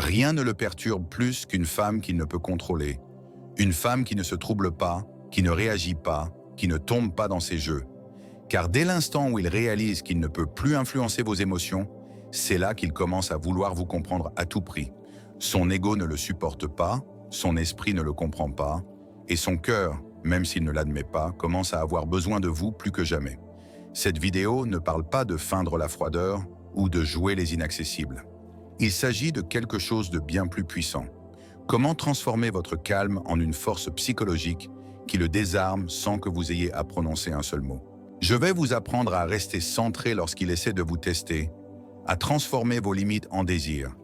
Rien ne le perturbe plus qu'une femme qu'il ne peut contrôler. Une femme qui ne se trouble pas, qui ne réagit pas, qui ne tombe pas dans ses jeux. Car dès l'instant où il réalise qu'il ne peut plus influencer vos émotions, c'est là qu'il commence à vouloir vous comprendre à tout prix. Son ego ne le supporte pas, son esprit ne le comprend pas, et son cœur, même s'il ne l'admet pas, commence à avoir besoin de vous plus que jamais. Cette vidéo ne parle pas de feindre la froideur ou de jouer les inaccessibles. Il s'agit de quelque chose de bien plus puissant. Comment transformer votre calme en une force psychologique qui le désarme sans que vous ayez à prononcer un seul mot. Je vais vous apprendre à rester centré lorsqu'il essaie de vous tester, à transformer vos limites en désirs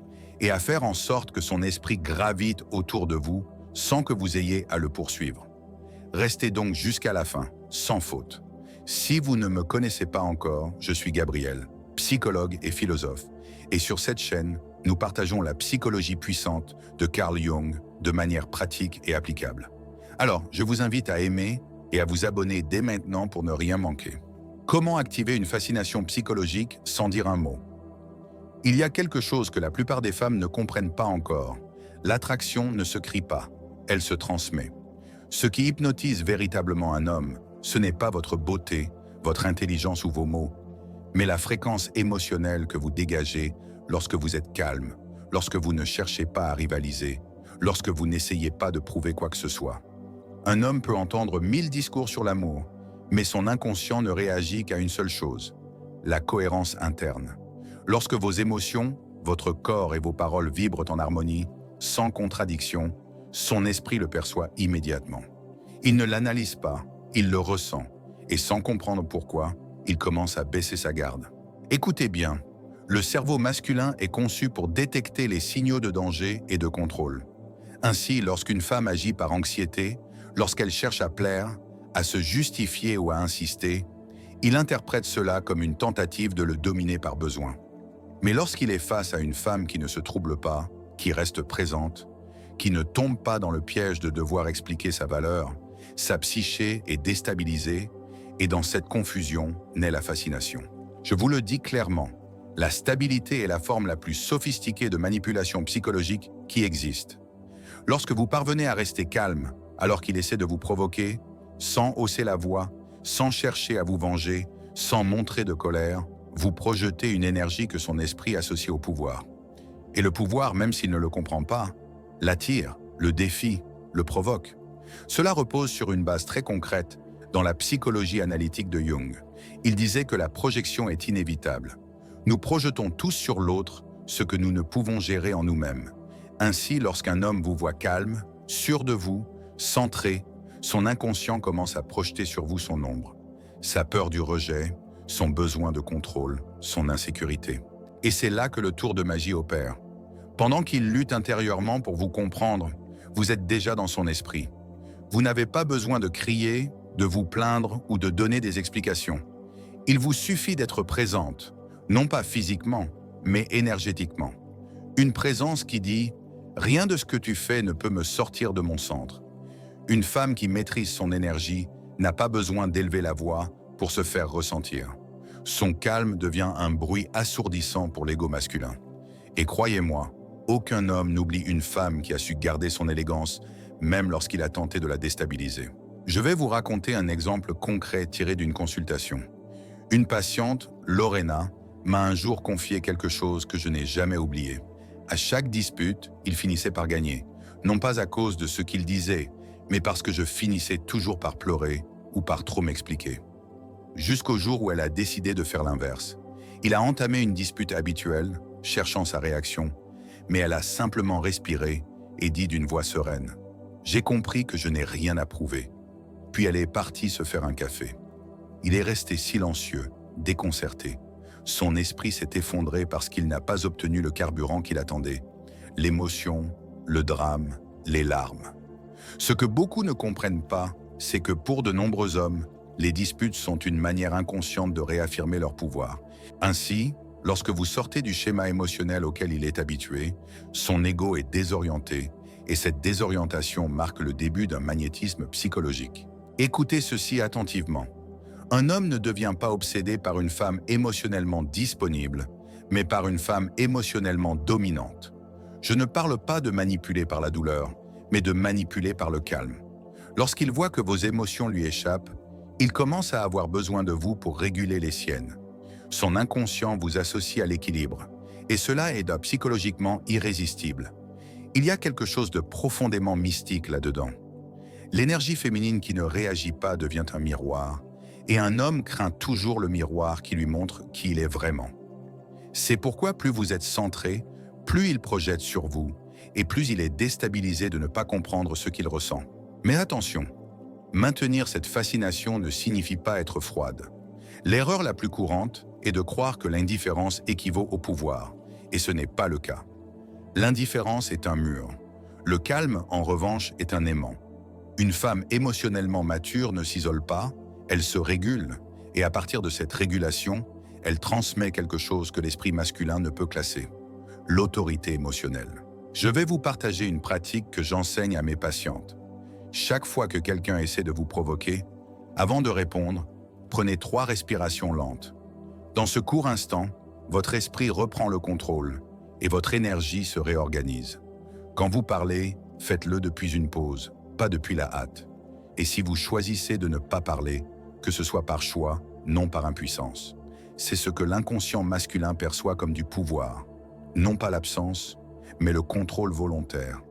et à faire en sorte que son esprit gravite autour de vous sans que vous ayez à le poursuivre. Restez donc jusqu'à la fin, sans faute. Si vous ne me connaissez pas encore, je suis Gabriel, psychologue et philosophe, et sur cette chaîne, nous partageons la psychologie puissante de Carl Jung de manière pratique et applicable. Alors, je vous invite à aimer et à vous abonner dès maintenant pour ne rien manquer. Comment activer une fascination psychologique sans dire un mot? Il y a quelque chose que la plupart des femmes ne comprennent pas encore. L'attraction ne se crie pas, elle se transmet. Ce qui hypnotise véritablement un homme, ce n'est pas votre beauté, votre intelligence ou vos mots, mais la fréquence émotionnelle que vous dégagez lorsque vous êtes calme, lorsque vous ne cherchez pas à rivaliser, lorsque vous n'essayez pas de prouver quoi que ce soit. Un homme peut entendre 1000 discours sur l'amour, mais son inconscient ne réagit qu'à une seule chose, la cohérence interne. Lorsque vos émotions, votre corps et vos paroles vibrent en harmonie, sans contradiction, son esprit le perçoit immédiatement. Il ne l'analyse pas, il le ressent, et sans comprendre pourquoi, il commence à baisser sa garde. Écoutez bien, le cerveau masculin est conçu pour détecter les signaux de danger et de contrôle. Ainsi, lorsqu'une femme agit par anxiété, lorsqu'elle cherche à plaire, à se justifier ou à insister, il interprète cela comme une tentative de le dominer par besoin. Mais lorsqu'il est face à une femme qui ne se trouble pas, qui reste présente, qui ne tombe pas dans le piège de devoir expliquer sa valeur, sa psyché est déstabilisée, et dans cette confusion naît la fascination. Je vous le dis clairement, la stabilité est la forme la plus sophistiquée de manipulation psychologique qui existe. Lorsque vous parvenez à rester calme alors qu'il essaie de vous provoquer, sans hausser la voix, sans chercher à vous venger, sans montrer de colère, vous projetez une énergie que son esprit associe au pouvoir. Et le pouvoir, même s'il ne le comprend pas, l'attire, le défie, le provoque. Cela repose sur une base très concrète dans la psychologie analytique de Jung. Il disait que la projection est inévitable. Nous projetons tous sur l'autre ce que nous ne pouvons gérer en nous-mêmes. Ainsi, lorsqu'un homme vous voit calme, sûr de vous, centré, son inconscient commence à projeter sur vous son ombre, sa peur du rejet, son besoin de contrôle, son insécurité. Et c'est là que le tour de magie opère. Pendant qu'il lutte intérieurement pour vous comprendre, vous êtes déjà dans son esprit. Vous n'avez pas besoin de crier, de vous plaindre ou de donner des explications. Il vous suffit d'être présente, non pas physiquement, mais énergétiquement. Une présence qui dit « Rien de ce que tu fais ne peut me sortir de mon centre ». Une femme qui maîtrise son énergie n'a pas besoin d'élever la voix pour se faire ressentir. Son calme devient un bruit assourdissant pour l'ego masculin. Et croyez-moi, aucun homme n'oublie une femme qui a su garder son élégance, même lorsqu'il a tenté de la déstabiliser. Je vais vous raconter un exemple concret tiré d'une consultation. Une patiente, Lorena, m'a un jour confié quelque chose que je n'ai jamais oublié. À chaque dispute, il finissait par gagner, non pas à cause de ce qu'il disait, mais parce que je finissais toujours par pleurer ou par trop m'expliquer. Jusqu'au jour où elle a décidé de faire l'inverse. Il a entamé une dispute habituelle, cherchant sa réaction, mais elle a simplement respiré et dit d'une voix sereine « J'ai compris que je n'ai rien à prouver ». Puis elle est partie se faire un café. Il est resté silencieux, déconcerté. Son esprit s'est effondré parce qu'il n'a pas obtenu le carburant qu'il attendait. L'émotion, le drame, les larmes. Ce que beaucoup ne comprennent pas, c'est que pour de nombreux hommes, les disputes sont une manière inconsciente de réaffirmer leur pouvoir. Ainsi, lorsque vous sortez du schéma émotionnel auquel il est habitué, son ego est désorienté et cette désorientation marque le début d'un magnétisme psychologique. Écoutez ceci attentivement. Un homme ne devient pas obsédé par une femme émotionnellement disponible, mais par une femme émotionnellement dominante. Je ne parle pas de manipuler par la douleur, mais de manipuler par le calme. Lorsqu'il voit que vos émotions lui échappent, il commence à avoir besoin de vous pour réguler les siennes. Son inconscient vous associe à l'équilibre, et cela est psychologiquement irrésistible. Il y a quelque chose de profondément mystique là-dedans. L'énergie féminine qui ne réagit pas devient un miroir, et un homme craint toujours le miroir qui lui montre qui il est vraiment. C'est pourquoi plus vous êtes centré, plus il projette sur vous, et plus il est déstabilisé de ne pas comprendre ce qu'il ressent. Mais attention, maintenir cette fascination ne signifie pas être froide. L'erreur la plus courante est de croire que l'indifférence équivaut au pouvoir, et ce n'est pas le cas. L'indifférence est un mur. Le calme, en revanche, est un aimant. Une femme émotionnellement mature ne s'isole pas, elle se régule, et à partir de cette régulation, elle transmet quelque chose que l'esprit masculin ne peut classer: l'autorité émotionnelle. Je vais vous partager une pratique que j'enseigne à mes patientes. Chaque fois que quelqu'un essaie de vous provoquer, avant de répondre, prenez 3 respirations lentes. Dans ce court instant, votre esprit reprend le contrôle et votre énergie se réorganise. Quand vous parlez, faites-le depuis une pause, pas depuis la hâte. Et si vous choisissez de ne pas parler, que ce soit par choix, non par impuissance. C'est ce que l'inconscient masculin perçoit comme du pouvoir. Non pas l'absence, mais le contrôle volontaire.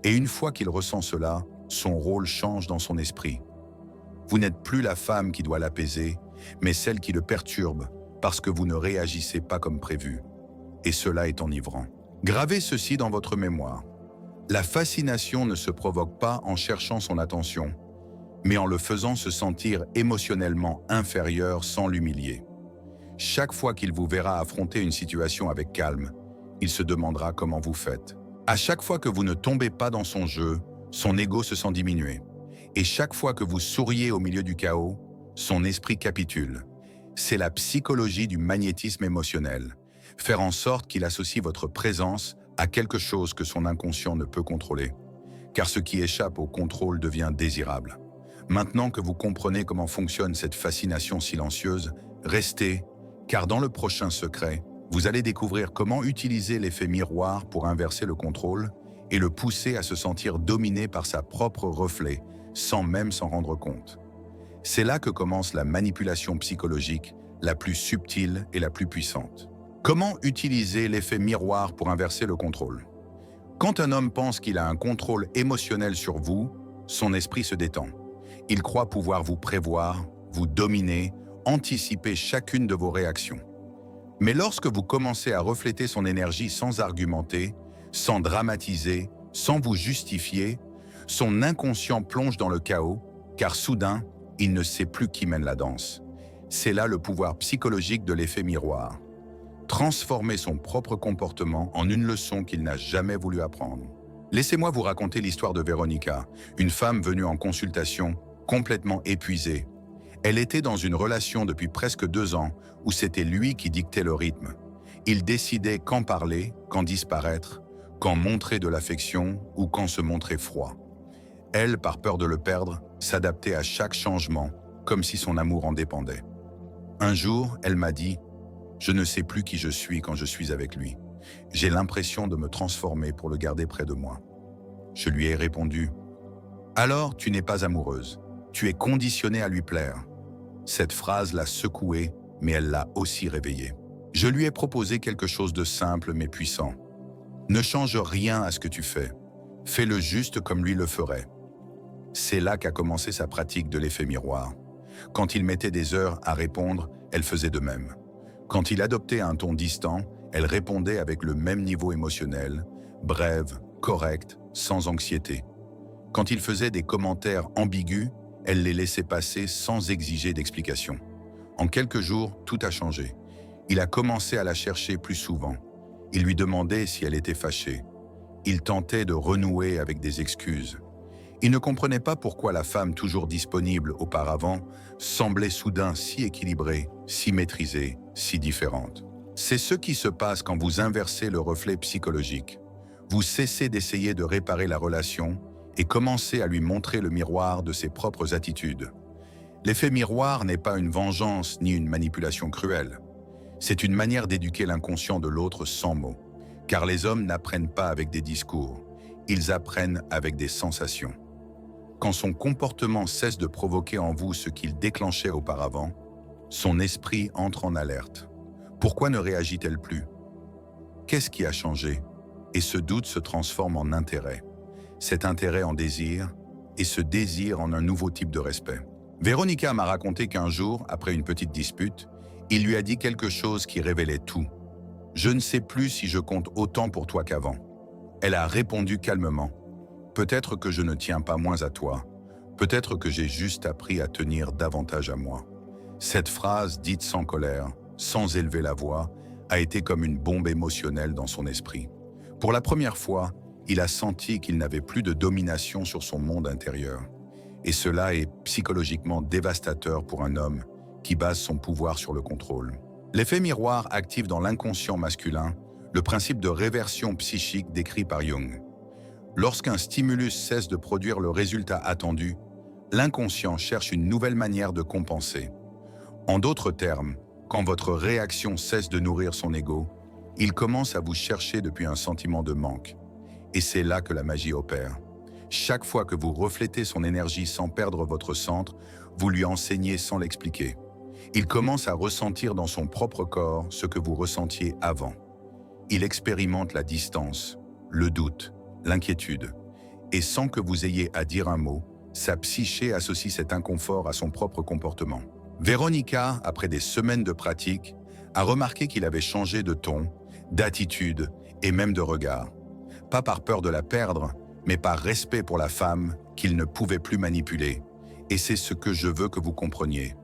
Et une fois qu'il ressent cela, son rôle change dans son esprit. Vous n'êtes plus la femme qui doit l'apaiser, mais celle qui le perturbe parce que vous ne réagissez pas comme prévu. Et cela est enivrant. Gravez ceci dans votre mémoire. La fascination ne se provoque pas en cherchant son attention, mais en le faisant se sentir émotionnellement inférieur sans l'humilier. Chaque fois qu'il vous verra affronter une situation avec calme, il se demandera comment vous faites. À chaque fois que vous ne tombez pas dans son jeu, son ego se sent diminué. Et chaque fois que vous souriez au milieu du chaos, son esprit capitule. C'est la psychologie du magnétisme émotionnel. Faire en sorte qu'il associe votre présence à quelque chose que son inconscient ne peut contrôler. Car ce qui échappe au contrôle devient désirable. Maintenant que vous comprenez comment fonctionne cette fascination silencieuse, restez, car dans le prochain secret, vous allez découvrir comment utiliser l'effet miroir pour inverser le contrôle et le pousser à se sentir dominé par sa propre reflet, sans même s'en rendre compte. C'est là que commence la manipulation psychologique, la plus subtile et la plus puissante. Comment utiliser l'effet miroir pour inverser le contrôle? Quand un homme pense qu'il a un contrôle émotionnel sur vous, son esprit se détend. Il croit pouvoir vous prévoir, vous dominer, anticiper chacune de vos réactions. Mais lorsque vous commencez à refléter son énergie sans argumenter, sans dramatiser, sans vous justifier, son inconscient plonge dans le chaos, car soudain, il ne sait plus qui mène la danse. C'est là le pouvoir psychologique de l'effet miroir. Transformer son propre comportement en une leçon qu'il n'a jamais voulu apprendre. Laissez-moi vous raconter l'histoire de Véronica, une femme venue en consultation, complètement épuisée. Elle était dans une relation depuis presque 2 ans où c'était lui qui dictait le rythme. Il décidait quand parler, quand disparaître, quand montrer de l'affection ou quand se montrer froid. Elle, par peur de le perdre, s'adaptait à chaque changement, comme si son amour en dépendait. Un jour, elle m'a dit « Je ne sais plus qui je suis quand je suis avec lui. J'ai l'impression de me transformer pour le garder près de moi. » Je lui ai répondu « Alors, tu n'es pas amoureuse. Tu es conditionnée à lui plaire. » Cette phrase l'a secouée, mais elle l'a aussi réveillée. Je lui ai proposé quelque chose de simple mais puissant. Ne change rien à ce que tu fais. Fais-le juste comme lui le ferait. C'est là qu'a commencé sa pratique de l'effet miroir. Quand il mettait des heures à répondre, elle faisait de même. Quand il adoptait un ton distant, elle répondait avec le même niveau émotionnel, brève, correcte, sans anxiété. Quand il faisait des commentaires ambigus, elle les laissait passer sans exiger d'explication. En quelques jours, tout a changé. Il a commencé à la chercher plus souvent. Il lui demandait si elle était fâchée. Il tentait de renouer avec des excuses. Il ne comprenait pas pourquoi la femme toujours disponible auparavant semblait soudain si équilibrée, si maîtrisée, si différente. C'est ce qui se passe quand vous inversez le reflet psychologique. Vous cessez d'essayer de réparer la relation et commencez à lui montrer le miroir de ses propres attitudes. L'effet miroir n'est pas une vengeance ni une manipulation cruelle. C'est une manière d'éduquer l'inconscient de l'autre sans mots. Car les hommes n'apprennent pas avec des discours, ils apprennent avec des sensations. Quand son comportement cesse de provoquer en vous ce qu'il déclenchait auparavant, son esprit entre en alerte. Pourquoi ne réagit-elle plus? Qu'est-ce qui a changé? Et ce doute se transforme en intérêt. Cet intérêt en désir, et ce désir en un nouveau type de respect. Véronica m'a raconté qu'un jour, après une petite dispute, il lui a dit quelque chose qui révélait tout. « Je ne sais plus si je compte autant pour toi qu'avant. » Elle a répondu calmement. « Peut-être que je ne tiens pas moins à toi. Peut-être que j'ai juste appris à tenir davantage à moi. » Cette phrase, dite sans colère, sans élever la voix, a été comme une bombe émotionnelle dans son esprit. Pour la première fois, il a senti qu'il n'avait plus de domination sur son monde intérieur. Et cela est psychologiquement dévastateur pour un homme qui base son pouvoir sur le contrôle. L'effet miroir active dans l'inconscient masculin le principe de réversion psychique décrit par Jung. Lorsqu'un stimulus cesse de produire le résultat attendu, l'inconscient cherche une nouvelle manière de compenser. En d'autres termes, quand votre réaction cesse de nourrir son ego, il commence à vous chercher depuis un sentiment de manque. Et c'est là que la magie opère. Chaque fois que vous reflétez son énergie sans perdre votre centre, vous lui enseignez sans l'expliquer. Il commence à ressentir dans son propre corps ce que vous ressentiez avant. Il expérimente la distance, le doute, l'inquiétude. Et sans que vous ayez à dire un mot, sa psyché associe cet inconfort à son propre comportement. Véronica, après des semaines de pratique, a remarqué qu'il avait changé de ton, d'attitude et même de regard. Pas par peur de la perdre, mais par respect pour la femme qu'il ne pouvait plus manipuler. Et c'est ce que je veux que vous compreniez.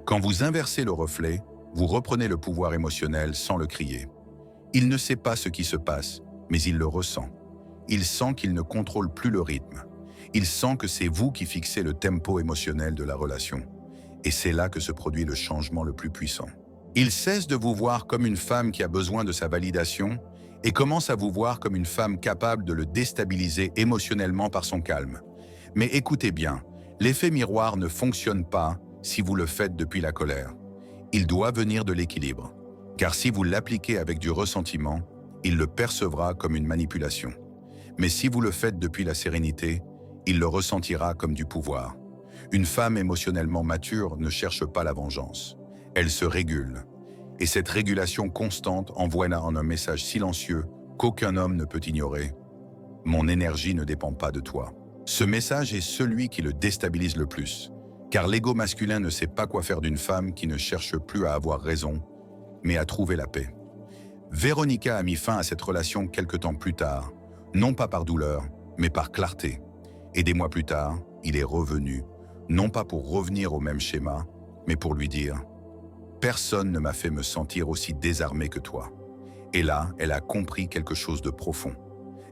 Quand vous inversez le reflet, vous reprenez le pouvoir émotionnel sans le crier. Il ne sait pas ce qui se passe, mais il le ressent. Il sent qu'il ne contrôle plus le rythme. Il sent que c'est vous qui fixez le tempo émotionnel de la relation. Et c'est là que se produit le changement le plus puissant. Il cesse de vous voir comme une femme qui a besoin de sa validation et commence à vous voir comme une femme capable de le déstabiliser émotionnellement par son calme. Mais écoutez bien, l'effet miroir ne fonctionne pas si vous le faites depuis la colère. Il doit venir de l'équilibre, car si vous l'appliquez avec du ressentiment, il le percevra comme une manipulation. Mais si vous le faites depuis la sérénité, il le ressentira comme du pouvoir. Une femme émotionnellement mature ne cherche pas la vengeance. Elle se régule. Et cette régulation constante envoie en un message silencieux qu'aucun homme ne peut ignorer. « Mon énergie ne dépend pas de toi ». Ce message est celui qui le déstabilise le plus, car l'ego masculin ne sait pas quoi faire d'une femme qui ne cherche plus à avoir raison, mais à trouver la paix. Véronica a mis fin à cette relation quelque temps plus tard, non pas par douleur, mais par clarté. Et des mois plus tard, il est revenu, non pas pour revenir au même schéma, mais pour lui dire « Personne ne m'a fait me sentir aussi désarmé que toi ». Et là, elle a compris quelque chose de profond.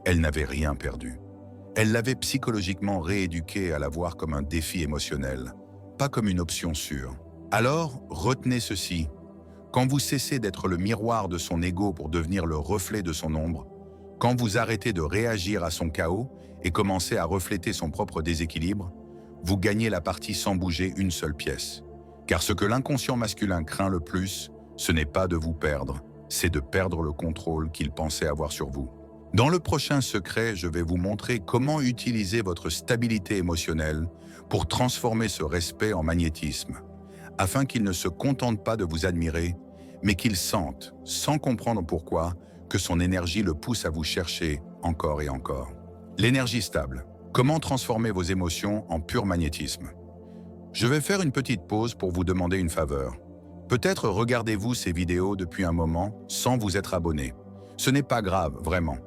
Elle n'avait rien perdu. Elle l'avait psychologiquement rééduqué à la voir comme un défi émotionnel, pas comme une option sûre. Alors, retenez ceci. Quand vous cessez d'être le miroir de son ego pour devenir le reflet de son ombre, quand vous arrêtez de réagir à son chaos et commencez à refléter son propre déséquilibre, vous gagnez la partie sans bouger une seule pièce. Car ce que l'inconscient masculin craint le plus, ce n'est pas de vous perdre, c'est de perdre le contrôle qu'il pensait avoir sur vous. Dans le prochain secret, je vais vous montrer comment utiliser votre stabilité émotionnelle pour transformer ce respect en magnétisme, afin qu'il ne se contente pas de vous admirer, mais qu'il sente, sans comprendre pourquoi, que son énergie le pousse à vous chercher encore et encore. L'énergie stable. Comment transformer vos émotions en pur magnétisme? Je vais faire une petite pause pour vous demander une faveur. Peut-être regardez-vous ces vidéos depuis un moment sans vous être abonné. Ce n'est pas grave, vraiment.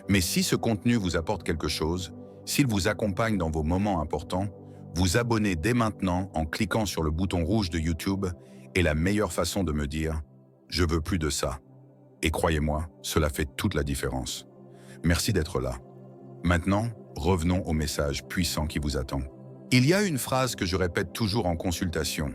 Mais si ce contenu vous apporte quelque chose, s'il vous accompagne dans vos moments importants, vous abonnez dès maintenant en cliquant sur le bouton rouge de YouTube est la meilleure façon de me dire « Je veux plus de ça ». Et croyez-moi, cela fait toute la différence. Merci d'être là. Maintenant, revenons au message puissant qui vous attend. Il y a une phrase que je répète toujours en consultation.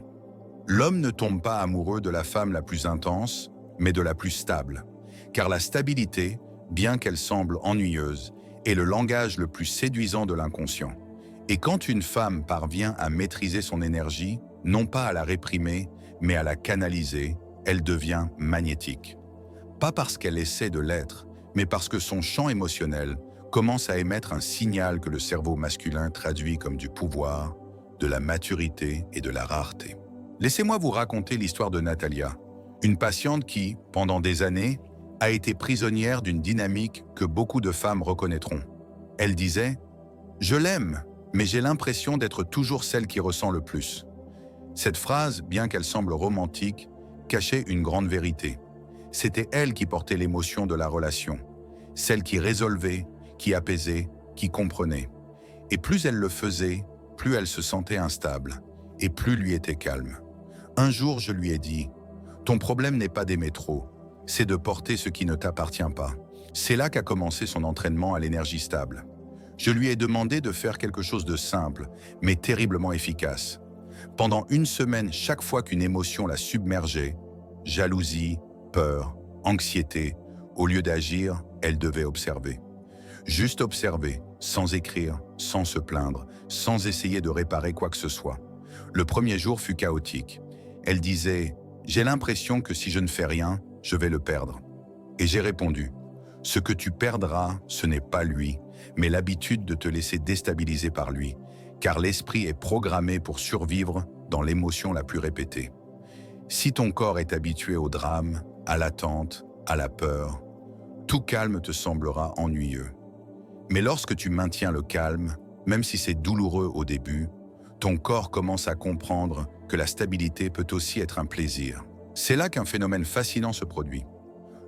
L'homme ne tombe pas amoureux de la femme la plus intense, mais de la plus stable. Car la stabilité, bien qu'elle semble ennuyeuse, est le langage le plus séduisant de l'inconscient. Et quand une femme parvient à maîtriser son énergie, non pas à la réprimer, mais à la canaliser, elle devient magnétique. Pas parce qu'elle essaie de l'être, mais parce que son champ émotionnel commence à émettre un signal que le cerveau masculin traduit comme du pouvoir, de la maturité et de la rareté. Laissez-moi vous raconter l'histoire de Natalia, une patiente qui, pendant des années, a été prisonnière d'une dynamique que beaucoup de femmes reconnaîtront. Elle disait « Je l'aime, mais j'ai l'impression d'être toujours celle qui ressent le plus ». Cette phrase, bien qu'elle semble romantique, cachait une grande vérité. C'était elle qui portait l'émotion de la relation, celle qui résolvait, qui apaisait, qui comprenait. Et plus elle le faisait, plus elle se sentait instable, et plus lui était calme. Un jour, je lui ai dit « Ton problème n'est pas d'aimer trop, c'est de porter ce qui ne t'appartient pas ». C'est là qu'a commencé son entraînement à l'énergie stable. Je lui ai demandé de faire quelque chose de simple, mais terriblement efficace. Pendant une semaine, chaque fois qu'une émotion la submergeait, jalousie, peur, anxiété, au lieu d'agir, elle devait observer. Juste observer, sans écrire, sans se plaindre, sans essayer de réparer quoi que ce soit. Le premier jour fut chaotique. Elle disait « J'ai l'impression que si je ne fais rien, je vais le perdre ». Et j'ai répondu « Ce que tu perdras, ce n'est pas lui, mais l'habitude de te laisser déstabiliser par lui, car l'esprit est programmé pour survivre dans l'émotion la plus répétée. Si ton corps est habitué au drame, à l'attente, à la peur, tout calme te semblera ennuyeux. Mais lorsque tu maintiens le calme, même si c'est douloureux au début, ton corps commence à comprendre que la stabilité peut aussi être un plaisir. C'est là qu'un phénomène fascinant se produit.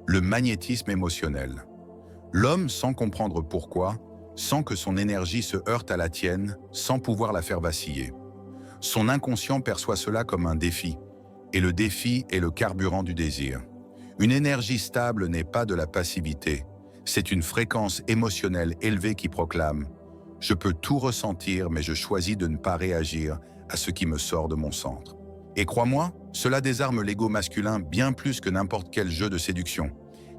Le magnétisme émotionnel. L'homme, sans comprendre pourquoi, sent que son énergie se heurte à la tienne sans pouvoir la faire vaciller. Son inconscient perçoit cela comme un défi, et le défi est le carburant du désir. Une énergie stable n'est pas de la passivité, c'est une fréquence émotionnelle élevée qui proclame « Je peux tout ressentir, mais je choisis de ne pas réagir à ce qui me sort de mon centre ». Et crois-moi, cela désarme l'ego masculin bien plus que n'importe quel jeu de séduction,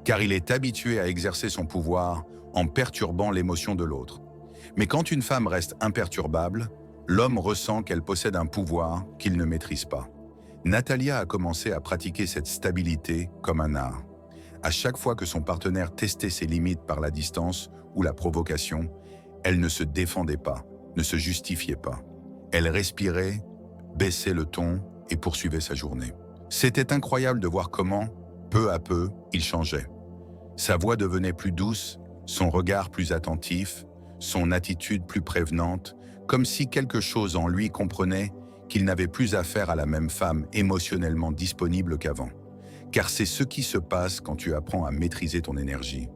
car il est habitué à exercer son pouvoir en perturbant l'émotion de l'autre. Mais quand une femme reste imperturbable, l'homme ressent qu'elle possède un pouvoir qu'il ne maîtrise pas. Natalia a commencé à pratiquer cette stabilité comme un art. À chaque fois que son partenaire testait ses limites par la distance ou la provocation, elle ne se défendait pas, ne se justifiait pas. Elle respirait, baissait le ton et poursuivait sa journée. C'était incroyable de voir comment, peu à peu, il changeait. Sa voix devenait plus douce, son regard plus attentif, son attitude plus prévenante, comme si quelque chose en lui comprenait qu'il n'avait plus affaire à la même femme émotionnellement disponible qu'avant. Car c'est ce qui se passe quand tu apprends à maîtriser ton énergie.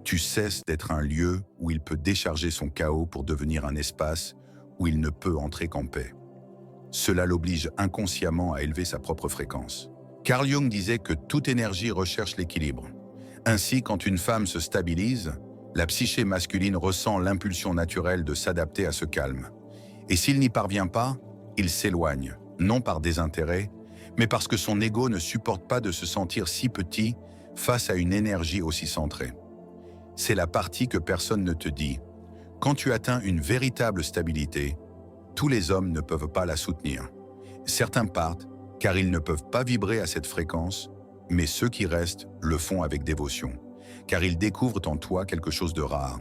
Tu cesses d'être un lieu où il peut décharger son chaos pour devenir un espace où il ne peut entrer qu'en paix. Cela l'oblige inconsciemment à élever sa propre fréquence. Carl Jung disait que toute énergie recherche l'équilibre. Ainsi, quand une femme se stabilise, la psyché masculine ressent l'impulsion naturelle de s'adapter à ce calme. Et s'il n'y parvient pas, il s'éloigne, non par désintérêt, mais parce que son ego ne supporte pas de se sentir si petit face à une énergie aussi centrée. C'est la partie que personne ne te dit. Quand tu atteins une véritable stabilité, tous les hommes ne peuvent pas la soutenir. Certains partent car ils ne peuvent pas vibrer à cette fréquence, mais ceux qui restent le font avec dévotion, car ils découvrent en toi quelque chose de rare,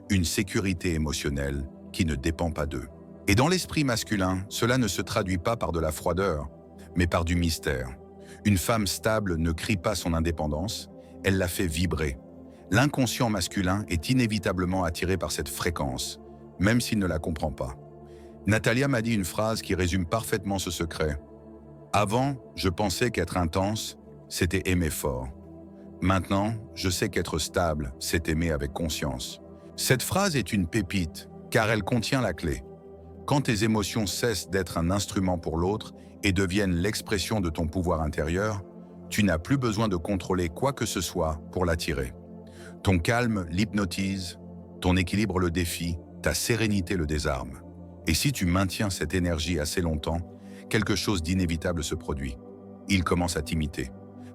une sécurité émotionnelle qui ne dépend pas d'eux. Et dans l'esprit masculin, cela ne se traduit pas par de la froideur, mais par du mystère. Une femme stable ne crie pas son indépendance, elle la fait vibrer. L'inconscient masculin est inévitablement attiré par cette fréquence, même s'il ne la comprend pas. Natalia m'a dit une phrase qui résume parfaitement ce secret. « Avant, je pensais qu'être intense, c'était aimer fort. Maintenant, je sais qu'être stable, c'est aimer avec conscience. » Cette phrase est une pépite, car elle contient la clé. Quand tes émotions cessent d'être un instrument pour l'autre et deviennent l'expression de ton pouvoir intérieur, tu n'as plus besoin de contrôler quoi que ce soit pour l'attirer. Ton calme l'hypnotise, ton équilibre le défie, ta sérénité le désarme. Et si tu maintiens cette énergie assez longtemps, quelque chose d'inévitable se produit. Il commence à t'imiter.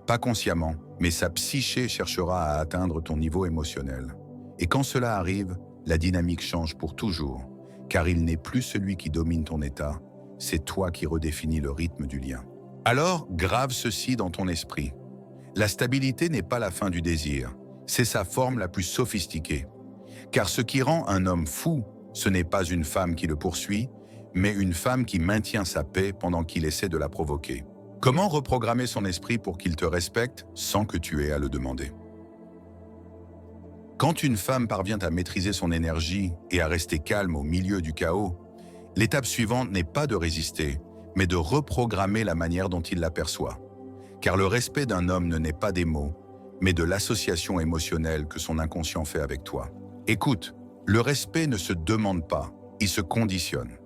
Pas consciemment, mais sa psyché cherchera à atteindre ton niveau émotionnel. Et quand cela arrive, la dynamique change pour toujours, car il n'est plus celui qui domine ton état, c'est toi qui redéfinis le rythme du lien. Alors, grave ceci dans ton esprit. La stabilité n'est pas la fin du désir, C'est sa forme la plus sophistiquée. Car ce qui rend un homme fou, ce n'est pas une femme qui le poursuit, mais une femme qui maintient sa paix pendant qu'il essaie de la provoquer. Comment reprogrammer son esprit pour qu'il te respecte sans que tu aies à le demander? Quand une femme parvient à maîtriser son énergie et à rester calme au milieu du chaos, l'étape suivante n'est pas de résister, mais de reprogrammer la manière dont il l'aperçoit. Car le respect d'un homme ne naît pas des mots, mais de l'association émotionnelle que son inconscient fait avec toi. Écoute, le respect ne se demande pas, il se conditionne.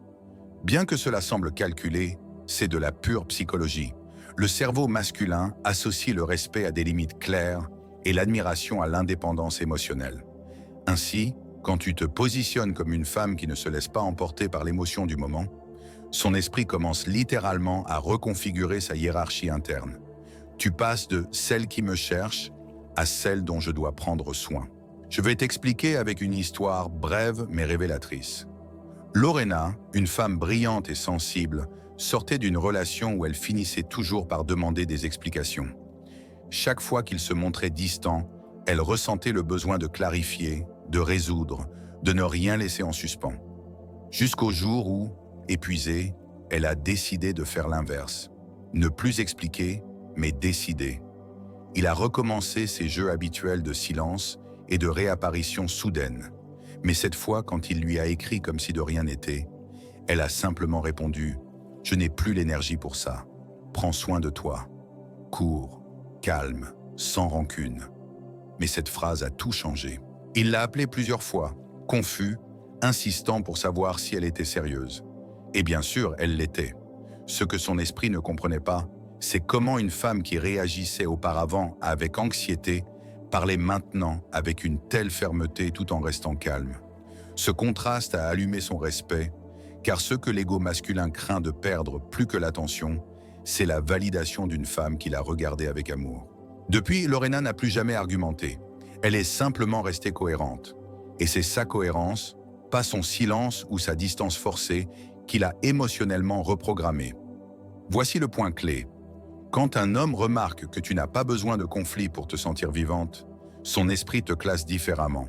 Bien que cela semble calculé, c'est de la pure psychologie. Le cerveau masculin associe le respect à des limites claires et l'admiration à l'indépendance émotionnelle. Ainsi, quand tu te positionnes comme une femme qui ne se laisse pas emporter par l'émotion du moment, son esprit commence littéralement à reconfigurer sa hiérarchie interne. Tu passes de « celle qui me cherche » à « celle dont je dois prendre soin ». Je vais t'expliquer avec une histoire brève mais révélatrice. Lorena, une femme brillante et sensible, sortait d'une relation où elle finissait toujours par demander des explications. Chaque fois qu'il se montrait distant, elle ressentait le besoin de clarifier, de résoudre, de ne rien laisser en suspens. Jusqu'au jour où, épuisée, elle a décidé de faire l'inverse. Ne plus expliquer, mais décider. Il a recommencé ses jeux habituels de silence et de réapparition soudaine. Mais cette fois, quand il lui a écrit comme si de rien n'était, elle a simplement répondu « Je n'ai plus l'énergie pour ça. Prends soin de toi. Cours, calme, sans rancune. » Mais cette phrase a tout changé. Il l'a appelée plusieurs fois, confus, insistant pour savoir si elle était sérieuse. Et bien sûr, elle l'était. Ce que son esprit ne comprenait pas, c'est comment une femme qui réagissait auparavant avec anxiété parlait maintenant avec une telle fermeté tout en restant calme. Ce contraste a allumé son respect, car ce que l'ego masculin craint de perdre plus que l'attention, c'est la validation d'une femme qui l'a regardée avec amour. Depuis, Lorena n'a plus jamais argumenté. Elle est simplement restée cohérente. Et c'est sa cohérence, pas son silence ou sa distance forcée, qui l'a émotionnellement reprogrammée. Voici le point clé. Quand un homme remarque que tu n'as pas besoin de conflit pour te sentir vivante, son esprit te classe différemment.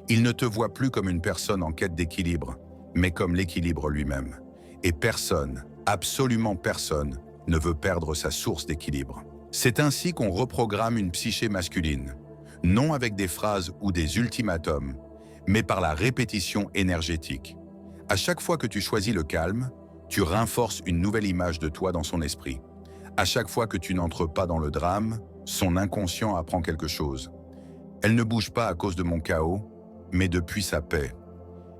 Il ne te voit plus comme une personne en quête d'équilibre, mais comme l'équilibre lui-même. Et personne, absolument personne, ne veut perdre sa source d'équilibre. C'est ainsi qu'on reprogramme une psyché masculine, non avec des phrases ou des ultimatums, mais par la répétition énergétique. À chaque fois que tu choisis le calme, tu renforces une nouvelle image de toi dans son esprit. À chaque fois que tu n'entres pas dans le drame, son inconscient apprend quelque chose. Elle ne bouge pas à cause de mon chaos, mais depuis sa paix.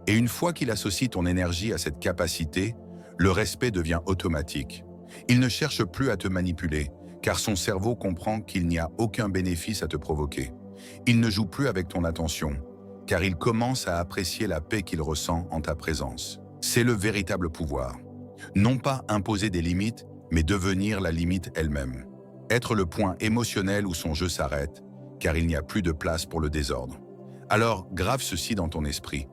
Et une fois qu'il associe ton énergie à cette capacité, le respect devient automatique. Il ne cherche plus à te manipuler, car son cerveau comprend qu'il n'y a aucun bénéfice à te provoquer. Il ne joue plus avec ton attention, car il commence à apprécier la paix qu'il ressent en ta présence. C'est le véritable pouvoir. Non pas imposer des limites, mais devenir la limite elle-même. Être le point émotionnel où son jeu s'arrête, car il n'y a plus de place pour le désordre. Alors, grave ceci dans ton esprit.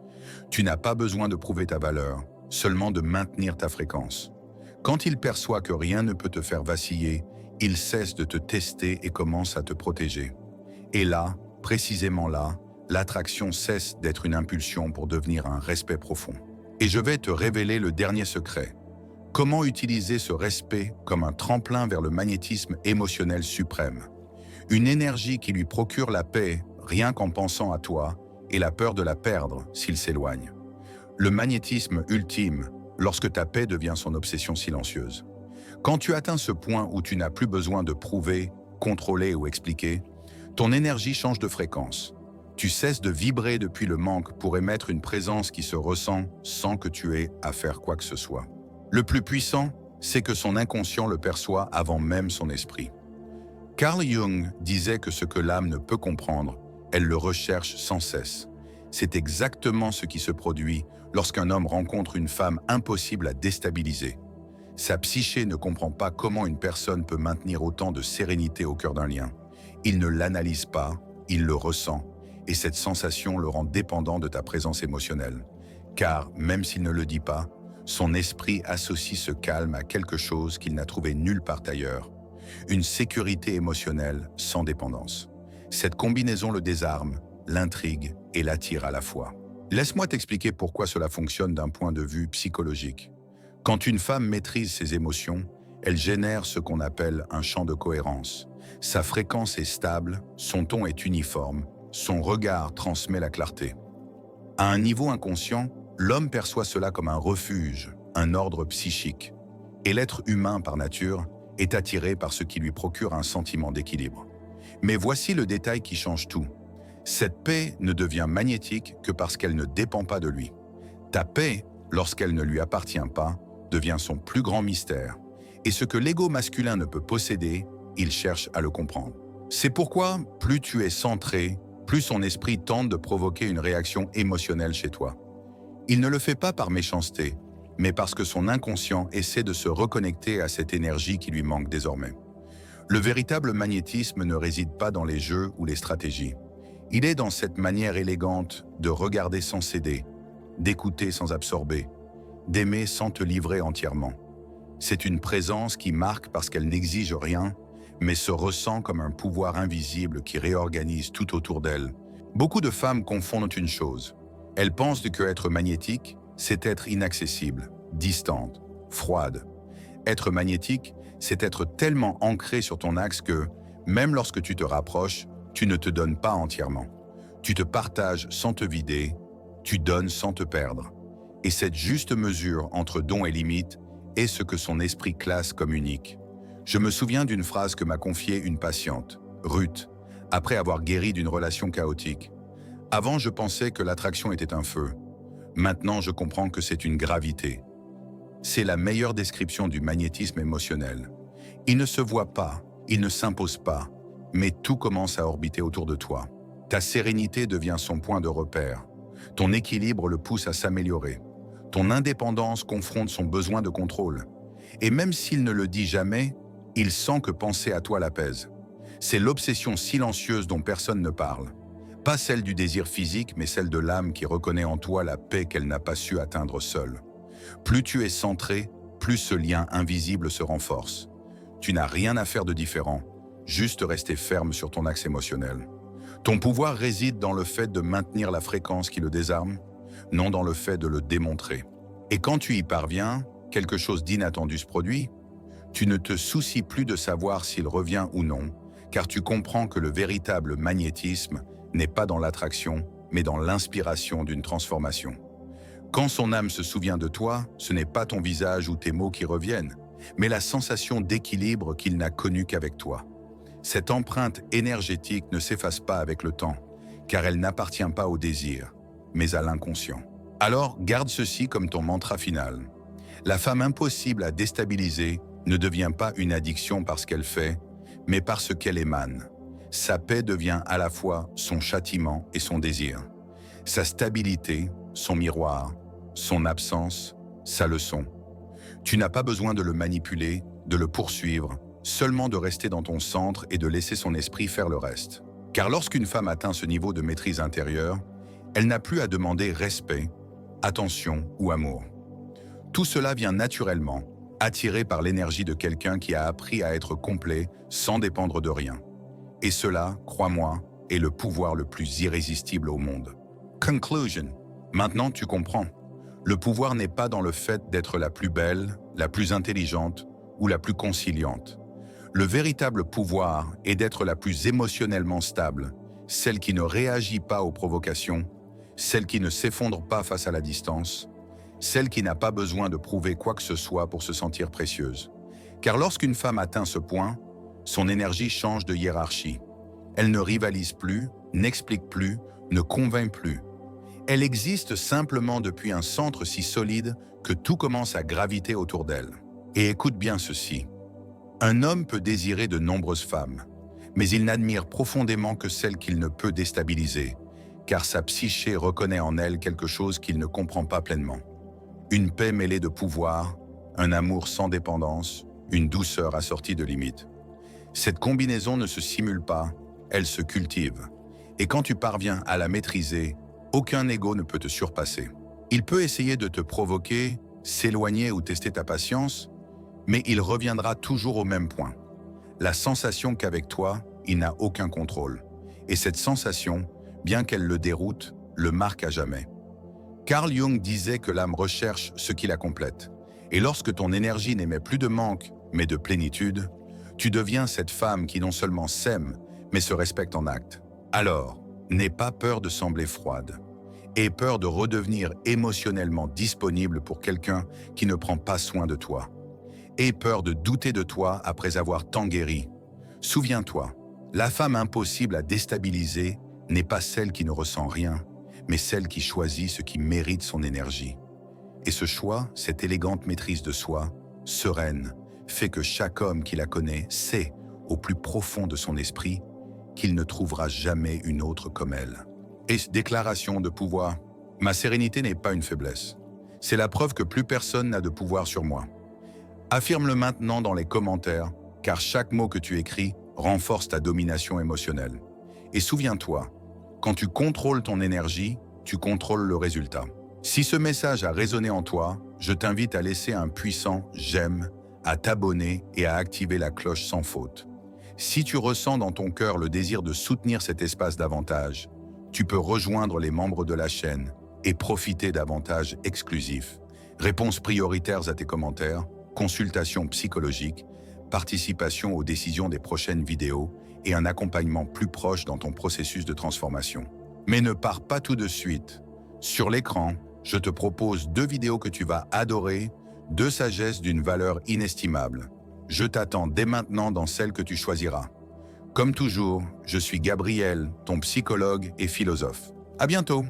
Tu n'as pas besoin de prouver ta valeur, seulement de maintenir ta fréquence. Quand il perçoit que rien ne peut te faire vaciller, il cesse de te tester et commence à te protéger. Et là, précisément là, l'attraction cesse d'être une impulsion pour devenir un respect profond. Et je vais te révéler le dernier secret. Comment utiliser ce respect comme un tremplin vers le magnétisme émotionnel suprême. Une énergie qui lui procure la paix rien qu'en pensant à toi et la peur de la perdre s'il s'éloigne. Le magnétisme ultime lorsque ta paix devient son obsession silencieuse. Quand tu atteins ce point où tu n'as plus besoin de prouver, contrôler ou expliquer, ton énergie change de fréquence. Tu cesses de vibrer depuis le manque pour émettre une présence qui se ressent sans que tu aies à faire quoi que ce soit. Le plus puissant, c'est que son inconscient le perçoit avant même son esprit. Carl Jung disait que ce que l'âme ne peut comprendre, elle le recherche sans cesse. C'est exactement ce qui se produit lorsqu'un homme rencontre une femme impossible à déstabiliser. Sa psyché ne comprend pas comment une personne peut maintenir autant de sérénité au cœur d'un lien. Il ne l'analyse pas, il le ressent, et cette sensation le rend dépendant de ta présence émotionnelle. Car, même s'il ne le dit pas, son esprit associe ce calme à quelque chose qu'il n'a trouvé nulle part ailleurs, une sécurité émotionnelle sans dépendance. Cette combinaison le désarme, l'intrigue et l'attire à la fois. Laisse-moi t'expliquer pourquoi cela fonctionne d'un point de vue psychologique. Quand une femme maîtrise ses émotions, elle génère ce qu'on appelle un champ de cohérence. Sa fréquence est stable, son ton est uniforme, son regard transmet la clarté. À un niveau inconscient, l'homme perçoit cela comme un refuge, un ordre psychique. Et l'être humain, par nature, est attiré par ce qui lui procure un sentiment d'équilibre. Mais voici le détail qui change tout. Cette paix ne devient magnétique que parce qu'elle ne dépend pas de lui. Ta paix, lorsqu'elle ne lui appartient pas, devient son plus grand mystère. Et ce que l'ego masculin ne peut posséder, il cherche à le comprendre. C'est pourquoi, plus tu es centré, plus son esprit tente de provoquer une réaction émotionnelle chez toi. Il ne le fait pas par méchanceté, mais parce que son inconscient essaie de se reconnecter à cette énergie qui lui manque désormais. Le véritable magnétisme ne réside pas dans les jeux ou les stratégies. Il est dans cette manière élégante de regarder sans céder, d'écouter sans absorber, d'aimer sans te livrer entièrement. C'est une présence qui marque parce qu'elle n'exige rien, mais se ressent comme un pouvoir invisible qui réorganise tout autour d'elle. Beaucoup de femmes confondent une chose. Elles pensent que être magnétique, c'est être inaccessible, distante, froide. Être magnétique, c'est être tellement ancré sur ton axe que, même lorsque tu te rapproches, tu ne te donnes pas entièrement. Tu te partages sans te vider, tu donnes sans te perdre. Et cette juste mesure entre don et limite est ce que son esprit classe comme unique. Je me souviens d'une phrase que m'a confiée une patiente, Ruth, après avoir guéri d'une relation chaotique. Avant, je pensais que l'attraction était un feu. Maintenant, je comprends que c'est une gravité. C'est la meilleure description du magnétisme émotionnel. Il ne se voit pas, il ne s'impose pas, mais tout commence à orbiter autour de toi. Ta sérénité devient son point de repère. Ton équilibre le pousse à s'améliorer. Ton indépendance confronte son besoin de contrôle. Et même s'il ne le dit jamais, il sent que penser à toi l'apaise. C'est l'obsession silencieuse dont personne ne parle. Pas celle du désir physique, mais celle de l'âme qui reconnaît en toi la paix qu'elle n'a pas su atteindre seule. Plus tu es centré, plus ce lien invisible se renforce. Tu n'as rien à faire de différent, juste rester ferme sur ton axe émotionnel. Ton pouvoir réside dans le fait de maintenir la fréquence qui le désarme, non dans le fait de le démontrer. Et quand tu y parviens, quelque chose d'inattendu se produit. Tu ne te soucies plus de savoir s'il revient ou non, car tu comprends que le véritable magnétisme n'est pas dans l'attraction, mais dans l'inspiration d'une transformation. Quand son âme se souvient de toi, ce n'est pas ton visage ou tes mots qui reviennent, mais la sensation d'équilibre qu'il n'a connue qu'avec toi. Cette empreinte énergétique ne s'efface pas avec le temps, car elle n'appartient pas au désir, mais à l'inconscient. Alors, garde ceci comme ton mantra final. La femme impossible à déstabiliser ne devient pas une addiction parce qu'elle fait, mais parce qu'elle émane. Sa paix devient à la fois son châtiment et son désir. Sa stabilité, son miroir, son absence, sa leçon. Tu n'as pas besoin de le manipuler, de le poursuivre, seulement de rester dans ton centre et de laisser son esprit faire le reste. Car lorsqu'une femme atteint ce niveau de maîtrise intérieure, elle n'a plus à demander respect, attention ou amour. Tout cela vient naturellement, attiré par l'énergie de quelqu'un qui a appris à être complet sans dépendre de rien. Et cela, crois-moi, est le pouvoir le plus irrésistible au monde. Conclusion. Maintenant, tu comprends. Le pouvoir n'est pas dans le fait d'être la plus belle, la plus intelligente ou la plus conciliante. Le véritable pouvoir est d'être la plus émotionnellement stable, celle qui ne réagit pas aux provocations, celle qui ne s'effondre pas face à la distance, celle qui n'a pas besoin de prouver quoi que ce soit pour se sentir précieuse. Car lorsqu'une femme atteint ce point, son énergie change de hiérarchie. Elle ne rivalise plus, n'explique plus, ne convainc plus. Elle existe simplement depuis un centre si solide que tout commence à graviter autour d'elle. Et écoute bien ceci. Un homme peut désirer de nombreuses femmes, mais il n'admire profondément que celle qu'il ne peut déstabiliser, car sa psyché reconnaît en elle quelque chose qu'il ne comprend pas pleinement. Une paix mêlée de pouvoir, un amour sans dépendance, une douceur assortie de limites. Cette combinaison ne se simule pas, elle se cultive. Et quand tu parviens à la maîtriser, aucun ego ne peut te surpasser. Il peut essayer de te provoquer, s'éloigner ou tester ta patience, mais il reviendra toujours au même point. La sensation qu'avec toi, il n'a aucun contrôle. Et cette sensation, bien qu'elle le déroute, le marque à jamais. Carl Jung disait que l'âme recherche ce qui la complète. Et lorsque ton énergie n'émet plus de manque, mais de plénitude, tu deviens cette femme qui non seulement s'aime, mais se respecte en acte. Alors, n'aie pas peur de sembler froide. Aie peur de redevenir émotionnellement disponible pour quelqu'un qui ne prend pas soin de toi. Aie peur de douter de toi après avoir tant guéri. Souviens-toi, la femme impossible à déstabiliser n'est pas celle qui ne ressent rien, mais celle qui choisit ce qui mérite son énergie. Et ce choix, cette élégante maîtrise de soi, sereine, fait que chaque homme qui la connaît sait, au plus profond de son esprit, qu'il ne trouvera jamais une autre comme elle. Et déclaration de pouvoir, ma sérénité n'est pas une faiblesse. C'est la preuve que plus personne n'a de pouvoir sur moi. Affirme-le maintenant dans les commentaires, car chaque mot que tu écris renforce ta domination émotionnelle. Et souviens-toi, quand tu contrôles ton énergie, tu contrôles le résultat. Si ce message a résonné en toi, je t'invite à laisser un puissant « j'aime », à t'abonner et à activer la cloche sans faute. Si tu ressens dans ton cœur le désir de soutenir cet espace davantage, tu peux rejoindre les membres de la chaîne et profiter d'avantages exclusifs, réponses prioritaires à tes commentaires, consultations psychologiques, participation aux décisions des prochaines vidéos et un accompagnement plus proche dans ton processus de transformation. Mais ne pars pas tout de suite. Sur l'écran, je te propose 2 vidéos que tu vas adorer, 2 sagesses d'une valeur inestimable. Je t'attends dès maintenant dans celle que tu choisiras. Comme toujours, je suis Gabriel, ton psychologue et philosophe. À bientôt!